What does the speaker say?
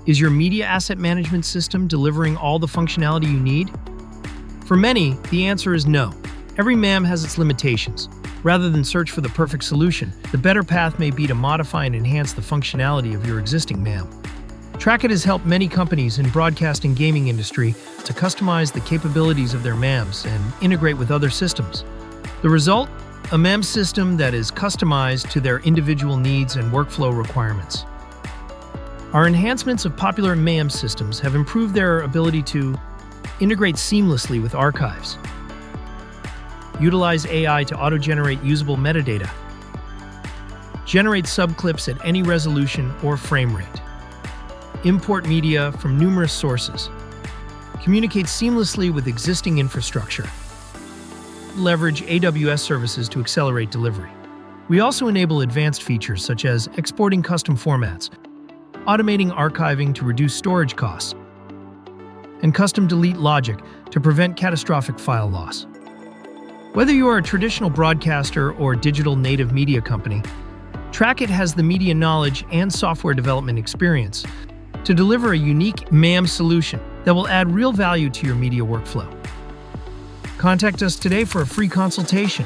Is your media asset management system delivering all the functionality you need? For many, the answer is no. Every MAM has its limitations. Rather than search for the perfect solution, the better path may be to modify and enhance the functionality of your existing MAM. Trackit has helped many companies in broadcast and gaming industry to customize the capabilities of their MAMs and integrate with other systems. The result? A MAM system that is customized to their individual needs and workflow requirements. Our enhancements of popular MAM systems have improved their ability to integrate seamlessly with archives, utilize AI to auto-generate usable metadata, generate subclips at any resolution or frame rate, import media from numerous sources, communicate seamlessly with existing infrastructure, leverage AWS services to accelerate delivery. We also enable advanced features such as exporting custom formats, automating archiving to reduce storage costs, and custom delete logic to prevent catastrophic file loss. Whether you are a traditional broadcaster or digital native media company, Trackit has the media knowledge and software development experience to deliver a unique MAM solution that will add real value to your media workflow. Contact us today for a free consultation.